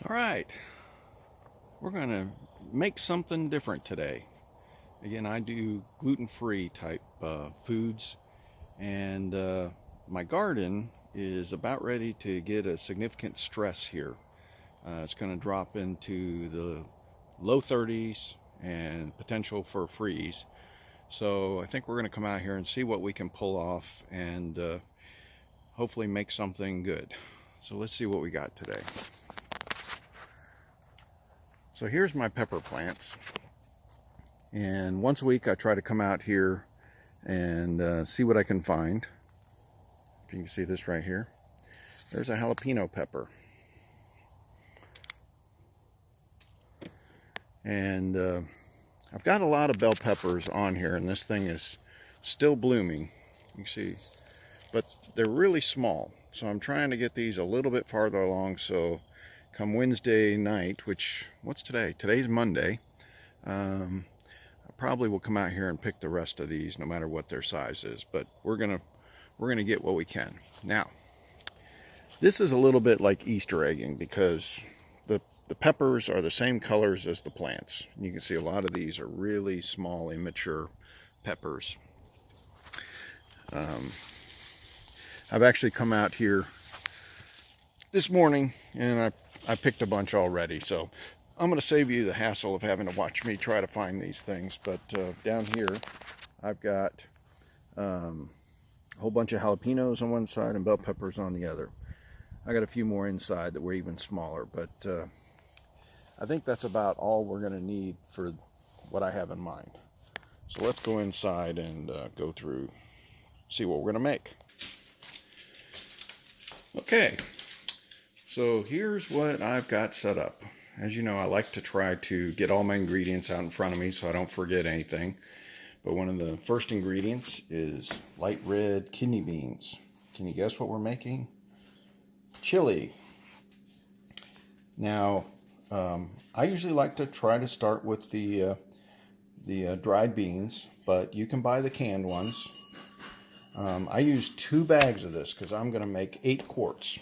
All right, we're going to make something different today. Again, I do gluten-free type foods, and my garden is about ready to get a significant stress here. It's going to drop into the low 30s and potential for a freeze. So I think we're going to come out here and see what we can pull off and hopefully make something good. So let's see what we got today. So here's my pepper plants, and once a week I try to come out here and see what I can find. If you can see this right here, there's a jalapeno pepper, and I've got a lot of bell peppers on here, and this thing is still blooming, you can see, but they're really small, so I'm trying to get these a little bit farther along, so come Wednesday night, which, what's today? Today's Monday. I probably will come out here and pick the rest of these, no matter what their size is. But we're gonna get what we can. Now, this is a little bit like Easter egging because the peppers are the same colors as the plants. You can see a lot of these are really small, immature peppers. I've actually come out here this morning and I picked a bunch already, so I'm going to save you the hassle of having to watch me try to find these things. But down here I've got a whole bunch of jalapenos on one side and bell peppers on the other. I got a few more inside that were even smaller, but I think that's about all we're going to need for what I have in mind. So let's go inside and go through, see what we're going to make. Okay. So here's what I've got set up. As you know, I like to try to get all my ingredients out in front of me so I don't forget anything. But one of the first ingredients is light red kidney beans. Can you guess what we're making? Chili. Now, I usually like to try to start with the dried beans, but you can buy the canned ones. I use 2 bags of this because I'm going to make 8 quarts.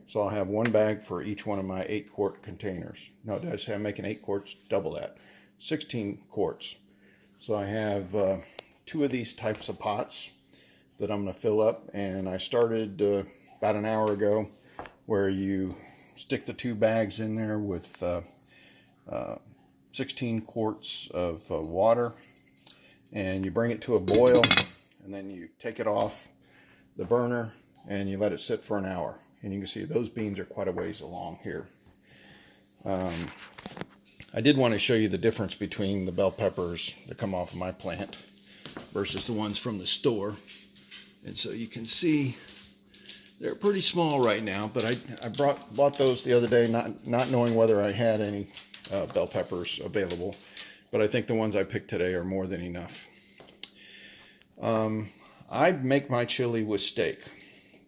So I'll have 1 bag for each one of my 8-quart containers. No, did I say I'm making 8 quarts? Double that. 16 quarts. So I have 2 of these types of pots that I'm going to fill up. And I started about an hour ago, where you stick the 2 bags in there with 16 quarts of water. And you bring it to a boil. And then you take it off the burner and you let it sit for an hour. And you can see those beans are quite a ways along here. I did want to show you the difference between the bell peppers that come off of my plant versus the ones from the store. And so you can see they're pretty small right now, but I bought those the other day, not knowing whether I had any bell peppers available. But I think the ones I picked today are more than enough. I make my chili with steak.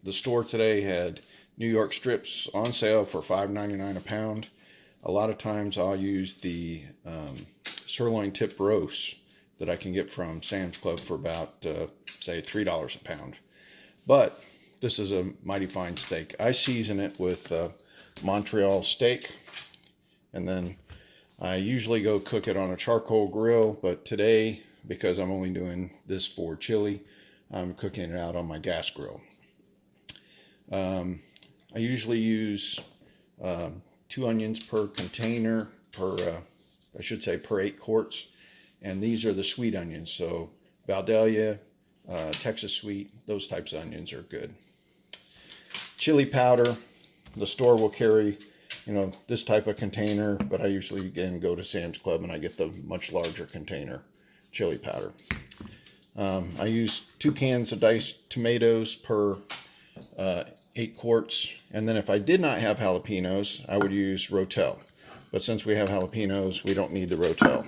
The store today had New York strips on sale for $5.99 a pound. A lot of times I'll use the sirloin tip roast that I can get from Sam's Club for about, say, $3 a pound. But this is a mighty fine steak. I season it with Montreal steak, and then I usually go cook it on a charcoal grill, but today, because I'm only doing this for chili, I'm cooking it out on my gas grill. I usually use 2 onions per container, per 8 quarts. And these are the sweet onions. So Valdelia, Texas sweet, those types of onions are good. Chili powder, the store will carry, this type of container, but I usually, again, go to Sam's Club and I get the much larger container chili powder. I use 2 cans of diced tomatoes per 8 quarts, and then if I did not have jalapenos, I would use Rotel. But since we have jalapenos, we don't need the Rotel.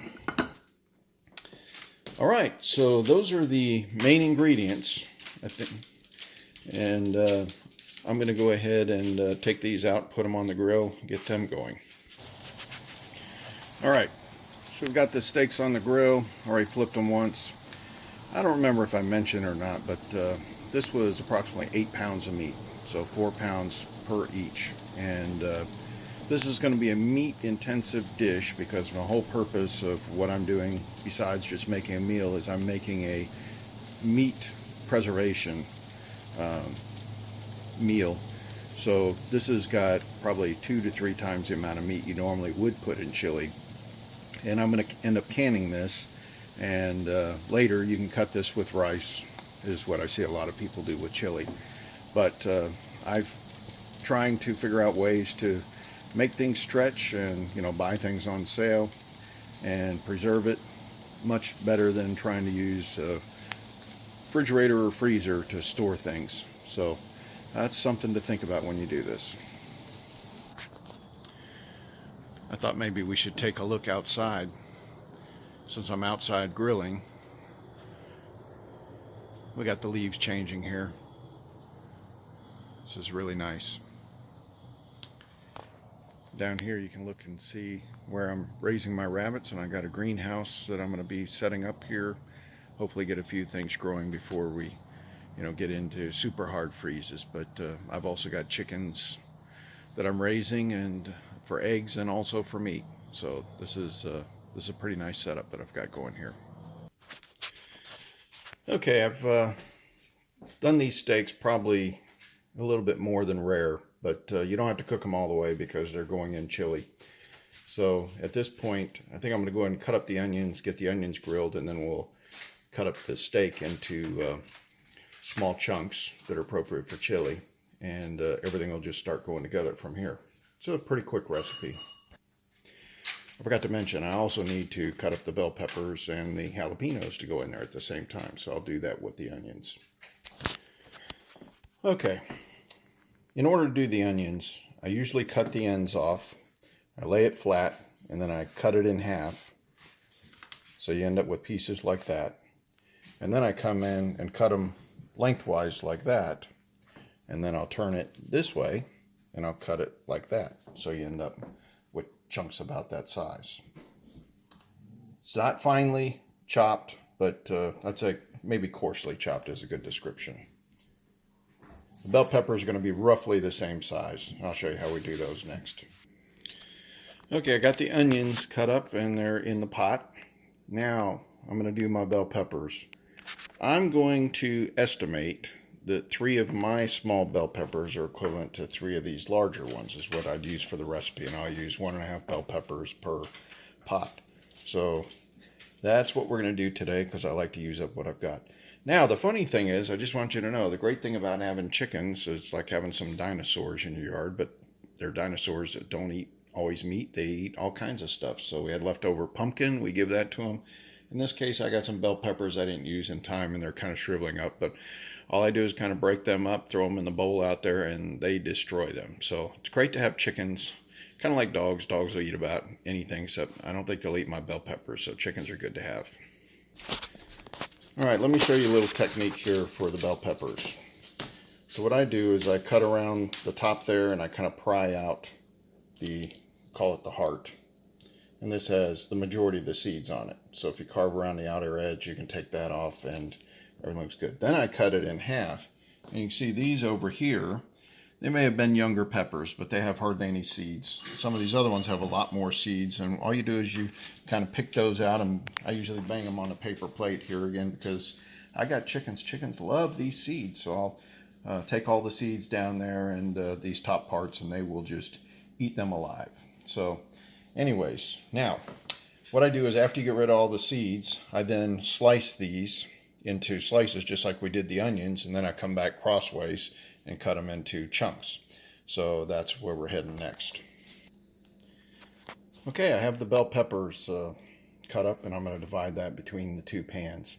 All right, so those are the main ingredients, I think. And I'm going to go ahead and take these out, put them on the grill, get them going. All right, so we've got the steaks on the grill. Already flipped them once. I don't remember if I mentioned or not, but this was approximately 8 pounds of meat. So 4 pounds per each. And This is going to be a meat intensive dish because the whole purpose of what I'm doing besides just making a meal is I'm making a meat preservation meal. So this has got probably 2 to 3 times the amount of meat you normally would put in chili. And I'm going to end up canning this, and later you can cut this with rice, is what I see a lot of people do with chili. But I've trying to figure out ways to make things stretch and buy things on sale and preserve it much better than trying to use a refrigerator or freezer to store things. So that's something to think about when you do this. I thought maybe we should take a look outside. Since I'm outside grilling, we got the leaves changing here. This is really nice. Down here you can look and see where I'm raising my rabbits, and I got a greenhouse that I'm going to be setting up here. Hopefully get a few things growing before we get into super hard freezes. But I've also got chickens that I'm raising, and for eggs and also for meat. So this is a pretty nice setup that I've got going here. Okay, I've done these steaks probably a little bit more than rare, but you don't have to cook them all the way because they're going in chili. So at this point, I think I'm going to go ahead and cut up the onions, get the onions grilled, and then we'll cut up the steak into small chunks that are appropriate for chili, and everything will just start going together from here. It's a pretty quick recipe. I forgot to mention, I also need to cut up the bell peppers and the jalapenos to go in there at the same time, so I'll do that with the onions. Okay, in order to do the onions, I usually cut the ends off, I lay it flat, and then I cut it in half, so you end up with pieces like that. And then I come in and cut them lengthwise like that, and then I'll turn it this way, and I'll cut it like that, so you end up with chunks about that size. It's not finely chopped, but I'd say maybe coarsely chopped is a good description. The bell peppers are going to be roughly the same size. I'll show you how we do those next. Okay, I got the onions cut up and they're in the pot. Now I'm going to do my bell peppers. I'm going to estimate that 3 of my small bell peppers are equivalent to 3 of these larger ones is what I'd use for the recipe, and I'll use 1.5 bell peppers per pot. So that's what we're going to do today because I like to use up what I've got. Now the funny thing is, I just want you to know, the great thing about having chickens is like having some dinosaurs in your yard, but they're dinosaurs that don't eat always meat. They eat all kinds of stuff. So we had leftover pumpkin, we give that to them. In this case, I got some bell peppers I didn't use in time, and they're kind of shriveling up, but all I do is kind of break them up, throw them in the bowl out there, and they destroy them. So it's great to have chickens, kind of like dogs. Dogs will eat about anything, except I don't think they'll eat my bell peppers, so chickens are good to have. All right, let me show you a little technique here for the bell peppers. So what I do is I cut around the top there, and I kind of pry out the, call it the heart. And this has the majority of the seeds on it. So if you carve around the outer edge, you can take that off and everything looks good. Then I cut it in half. And you can see these over here, they may have been younger peppers, but they have hardly any seeds. Some of these other ones have a lot more seeds. And all you do is you kind of pick those out, and I usually bang them on a paper plate here again because I got chickens. Chickens love these seeds. So I'll take all the seeds down there and these top parts, and they will just eat them alive. So anyways, now what I do is after you get rid of all the seeds, I then slice these into slices just like we did the onions, and then I come back crossways and cut them into chunks. So that's where we're heading next. Okay, I have the bell peppers cut up, and I'm going to divide that between the 2 pans.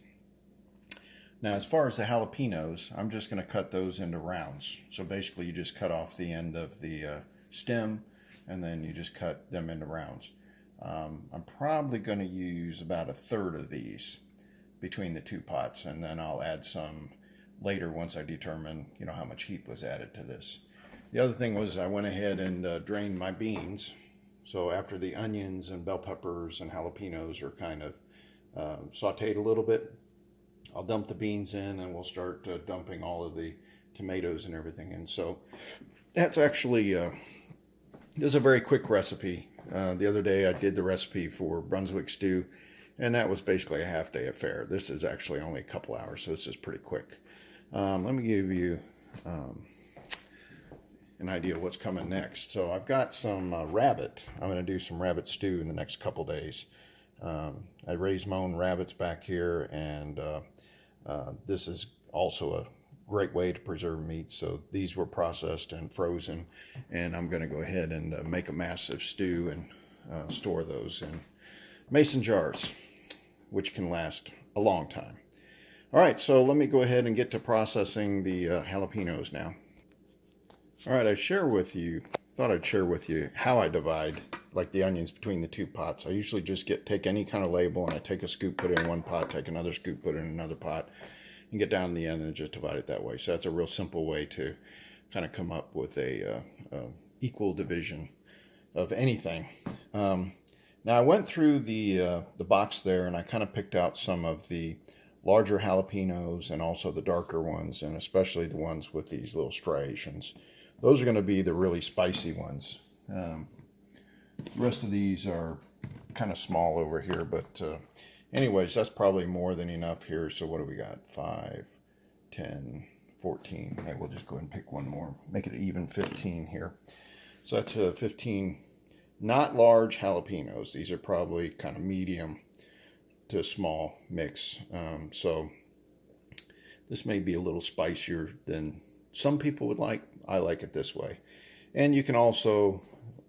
Now as far as the jalapenos, I'm just going to cut those into rounds. So basically you just cut off the end of the stem, and then you just cut them into rounds. I'm probably going to use about 1/3 of these between the 2 pots, and then I'll add some later once I determine how much heat was added to this. The other thing was I went ahead and drained my beans. So after the onions and bell peppers and jalapenos are kind of sauteed a little bit, I'll dump the beans in, and we'll start dumping all of the tomatoes and everything in. So that's actually This is a very quick recipe. The other day I did the recipe for Brunswick stew, and that was basically a half-day affair. This is actually only a couple hours, so this is pretty quick. Let me give you an idea of what's coming next. So I've got some rabbit. I'm going to do some rabbit stew in the next couple days. I raised my own rabbits back here, and this is also a great way to preserve meat. So these were processed and frozen, and I'm going to go ahead and make a massive stew and store those in mason jars, which can last a long time. All right, so let me go ahead and get to processing the jalapenos now. All right, thought I'd share with you how I divide like the onions between the two pots. I usually just take any kind of label, and I take a scoop, put it in one pot, take another scoop, put it in another pot, and get down to the end and just divide it that way. So that's a real simple way to kind of come up with a equal division of anything. Now I went through the box there, and I kind of picked out some of the larger jalapenos and also the darker ones, and especially the ones with these little striations. Those are going to be the really spicy ones. The rest of these are kind of small over here, but anyways, that's probably more than enough here. So what do we got? 5, 10, 14. Maybe we'll just go ahead and pick one more. Make it even 15 here. So that's 15 not large jalapenos. These are probably kind of medium to small mix. So this may be a little spicier than some people would like. I like it this way. And you can also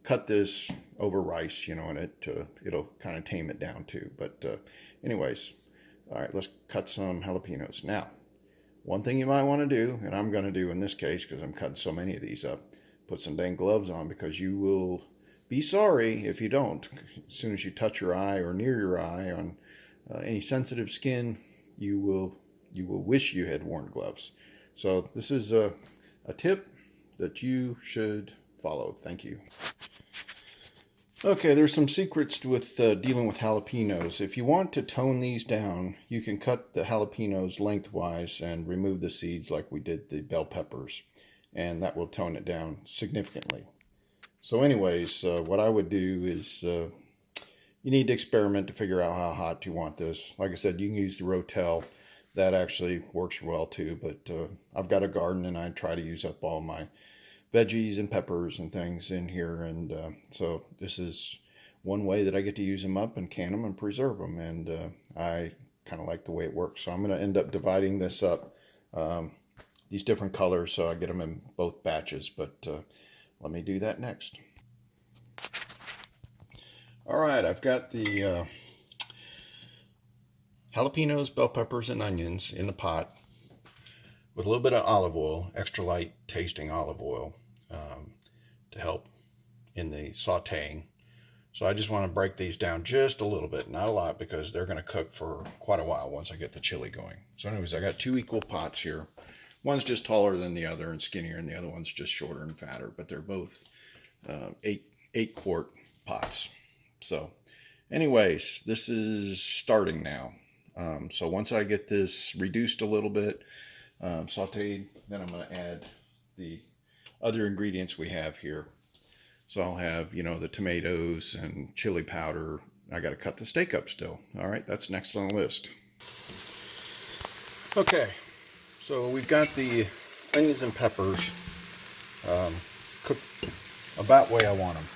cut this over rice, and it'll kind of tame it down too. But anyways, all right, let's cut some jalapenos. Now, one thing you might want to do, and I'm going to do in this case because I'm cutting so many of these up, put some dang gloves on, because you will be sorry if you don't. As soon as you touch your eye or near your eye on any sensitive skin, you will wish you had worn gloves. So this is a tip that you should follow. Thank you. Okay, there's some secrets with dealing with jalapenos. If you want to tone these down, you can cut the jalapenos lengthwise and remove the seeds like we did the bell peppers, and that will tone it down significantly. So anyways, what I would do is you need to experiment to figure out how hot you want this. Like I said, you can use the Rotel. That actually works well too, but I've got a garden, and I try to use up all my veggies and peppers and things in here, and so this is one way that I get to use them up and can them and preserve them, and I kind of like the way it works. So I'm going to end up dividing this up, these different colors, so I get them in both batches, but let me do that next. All right, I've got the jalapenos, bell peppers, and onions in the pot with a little bit of olive oil, extra light tasting olive oil, to help in the sauteing. So I just want to break these down just a little bit, not a lot, because they're going to cook for quite a while once I get the chili going. So anyways, I got 2 equal pots here. One's just taller than the other and skinnier, and the other one's just shorter and fatter, but they're both 8 quart pots. So anyways, this is starting now. So once I get this reduced a little bit, sauteed, then I'm going to add the other ingredients we have here. So I'll have, the tomatoes and chili powder. I got to cut the steak up still. All right, that's next on the list. Okay, so we've got the onions and peppers cooked about the way I want them.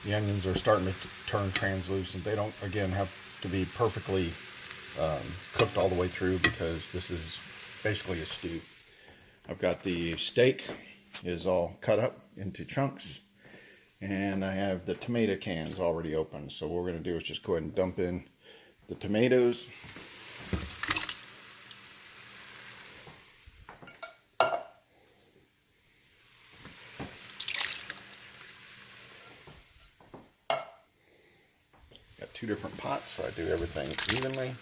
The onions are starting to turn translucent. They don't, again, have to be perfectly cooked all the way through, because this is basically a stew. I've got the steak is all cut up into chunks, and I have the tomato cans already open. So what we're going to do is just go ahead and dump in the tomatoes. Got 2 different pots, so I do everything evenly.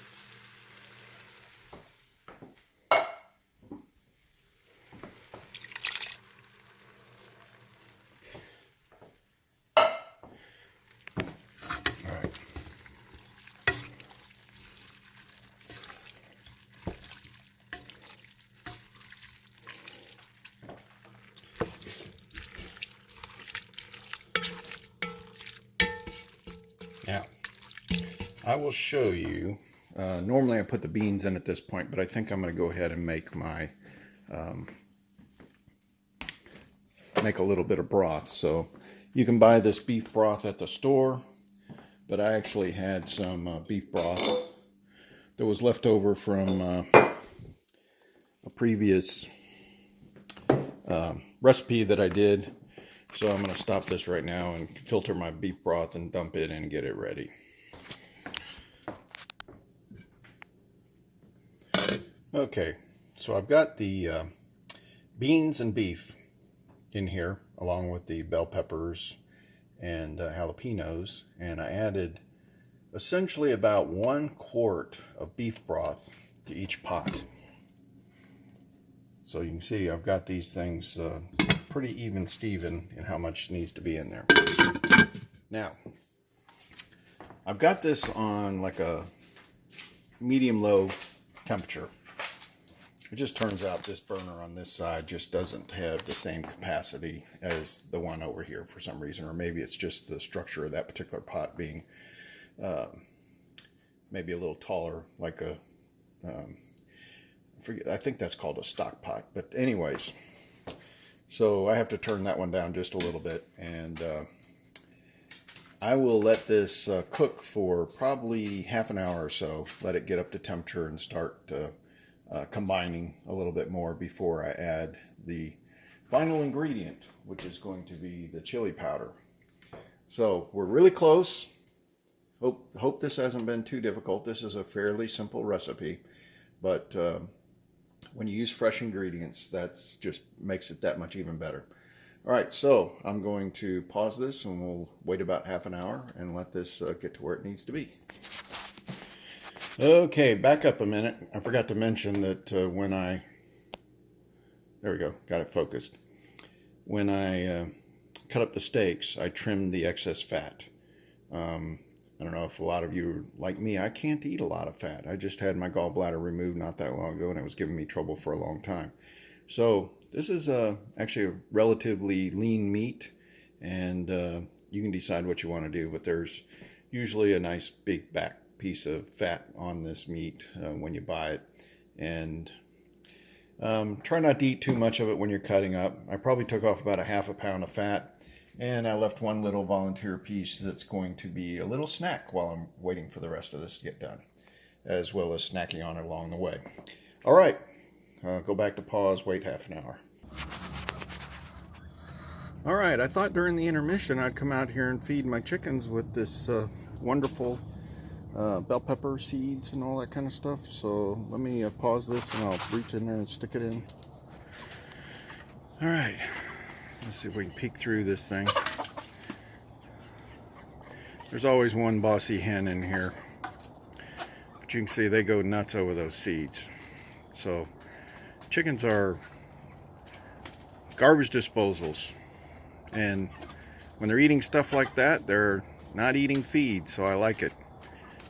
Now, I will show you. Normally I put the beans in at this point, but I think I'm going to go ahead and make my make a little bit of broth. So you can buy this beef broth at the store, but I actually had some beef broth that was left over from a previous recipe that I did. So I'm going to stop this right now and filter my beef broth and dump it in and get it ready. Okay, so I've got the beans and beef in here along with the bell peppers and jalapenos, and I added essentially about 1 quart of beef broth to each pot. So you can see I've got these things pretty even Steven in how much needs to be in there. Now, I've got this on like a medium-low temperature. It just turns out this burner on this side just doesn't have the same capacity as the one over here for some reason, or maybe it's just the structure of that particular pot being maybe a little taller, like a I think that's called a stock pot. But anyways, so I have to turn that one down just a little bit, and I will let this cook for probably half an hour or so. Let it get up to temperature and start combining a little bit more before I add the final ingredient, which is going to be the chili powder. So we're really close. Hope this hasn't been too difficult. This is a fairly simple recipe, but when you use fresh ingredients, that's just makes it that much even better. All right, so I'm going to pause this and we'll wait about half an hour and let this get to where it needs to be. Okay, back up a minute. I forgot to mention that there we go, got it focused. When I cut up the steaks, I trimmed the excess fat. I don't know if a lot of you are like me. I can't eat a lot of fat. I just had my gallbladder removed not that long ago, and it was giving me trouble for a long time. So this is actually a relatively lean meat, and you can decide what you want to do, but there's usually a nice big back piece of fat on this meat when you buy it. And try not to eat too much of it when you're cutting up. I probably took off about a half a pound of fat, and I left one little volunteer piece that's going to be a little snack while I'm waiting for the rest of this to get done, as well as snacking on it along the way. All right, go back to pause, wait half an hour. All right, I thought during the intermission I'd come out here and feed my chickens with this wonderful bell pepper seeds and all that kind of stuff. So let me pause this and I'll reach in there and stick it in. All right, let's see if we can peek through this thing. There's always one bossy hen in here, but you can see they go nuts over those seeds. So chickens are garbage disposals, and when they're eating stuff like that, they're not eating feed, so I like it.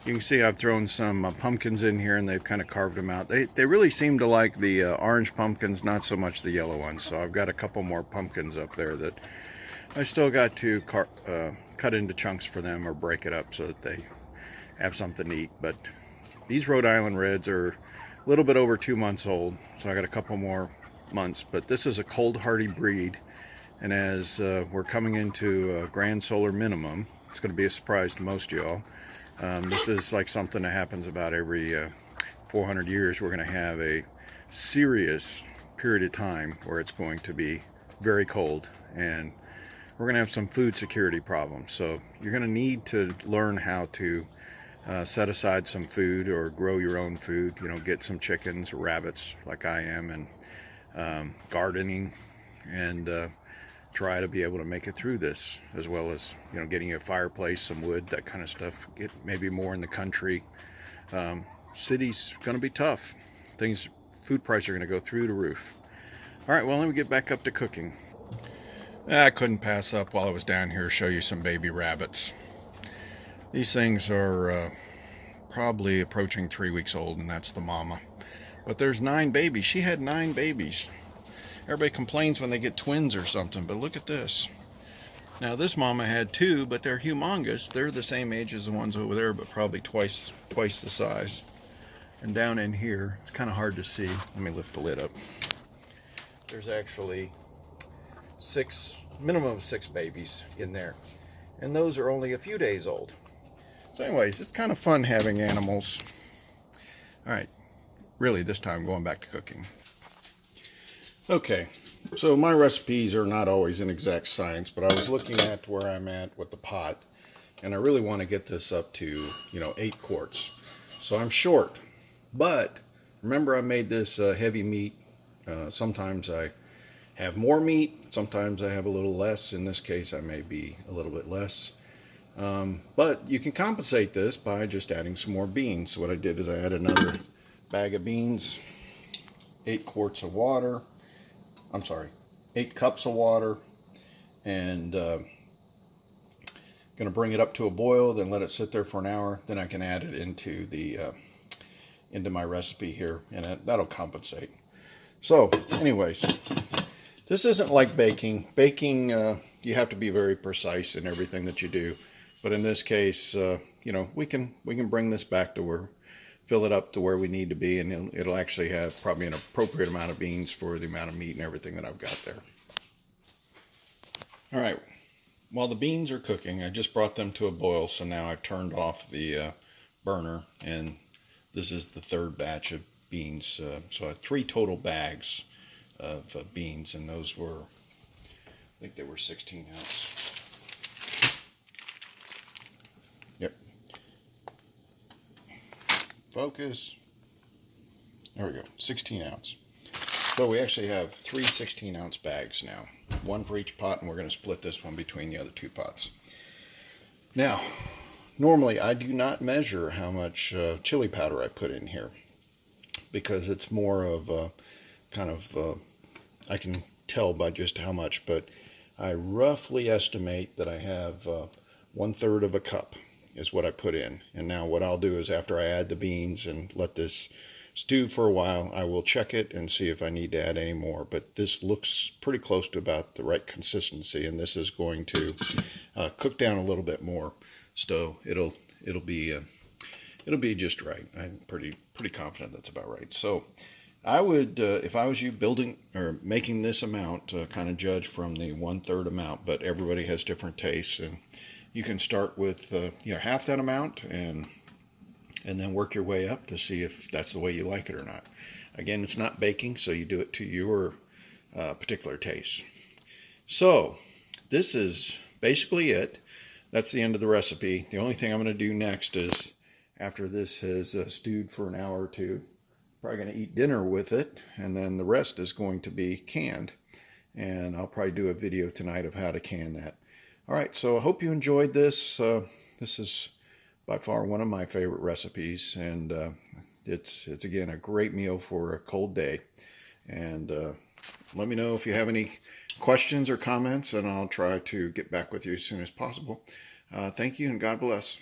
You can see I've thrown some pumpkins in here, and they've kind of carved them out. They really seem to like the orange pumpkins, not so much the yellow ones. So I've got a couple more pumpkins up there that I still got to cut into chunks for them or break it up so that they have something to eat. But these Rhode Island Reds are a little bit over 2 months old, so I got a couple more months. But this is a cold hardy breed, and as we're coming into a grand solar minimum, it's going to be a surprise to most of y'all. This is like something that happens about every 400 years. We're going to have a serious period of time where it's going to be very cold, and we're going to have some food security problems. So you're going to need to learn how to set aside some food or grow your own food. You know, get some chickens or rabbits like I am, and gardening, and try to be able to make it through this, as well as, you know, getting a fireplace, some wood, that kind of stuff. Get maybe more in the country. City's going to be tough. Food prices are going to go through the roof. All right, well, let me get back up to cooking. I couldn't pass up while I was down here to show you some baby rabbits. These things are probably approaching 3 weeks old, and that's the mama. But there's 9 babies. She had 9 babies. Everybody complains when they get twins or something, but look at this. Now this mama had two, but they're humongous. They're the same age as the ones over there, but probably twice the size. And down in here, it's kind of hard to see. Let me lift the lid up. There's actually minimum of six babies in there. And those are only a few days old. So anyways, it's kind of fun having animals. All right, really this time going back to cooking. Okay, so my recipes are not always an exact science, but I was looking at where I'm at with the pot, and I really want to get this up to, 8 quarts. So I'm short, but remember I made this heavy meat. Sometimes I have more meat, sometimes I have a little less. In this case, I may be a little bit less. But you can compensate this by just adding some more beans. So what I did is I added another bag of beans, 8 quarts of water. I'm sorry, 8 cups of water, and going to bring it up to a boil, then let it sit there for an hour. Then I can add it into my recipe here, and that'll compensate. So, anyways, this isn't like baking. Baking, you have to be very precise in everything that you do. But in this case, we can bring this back to where, fill it up to where we need to be, and it'll actually have probably an appropriate amount of beans for the amount of meat and everything that I've got there. All right, while the beans are cooking, I just brought them to a boil, so now I've turned off the burner, and this is the third batch of beans. So I have 3 total bags of beans, and those were, I think they were 16 ounce. Yep. Focus. There we go, 16 ounce. So we actually have 3 16-ounce bags now, one for each pot, and we're going to split this one between the other 2 pots. Now, normally I do not measure how much chili powder I put in here, because it's more of a kind of, I can tell by just how much, but I roughly estimate that I have 1/3 of a cup is what I put in. And now what I'll do is, after I add the beans and let this stew for a while, I will check it and see if I need to add any more. But this looks pretty close to about the right consistency, and this is going to cook down a little bit more, so it'll be just right. I'm pretty confident that's about right. So I would, if I was you, building or making this amount, kind of judge from the 1/3 amount. But everybody has different tastes, and you can start with half that amount and then work your way up to see if that's the way you like it or not. Again, it's not baking, so you do it to your particular taste. So this is basically it. That's the end of the recipe. The only thing I'm going to do next is, after this has stewed for an hour or two, probably going to eat dinner with it, and then the rest is going to be canned. And I'll probably do a video tonight of how to can that. All right, so I hope you enjoyed this. This is by far one of my favorite recipes, and it's again a great meal for a cold day. And let me know if you have any questions or comments, and I'll try to get back with you as soon as possible. Thank you, and God bless.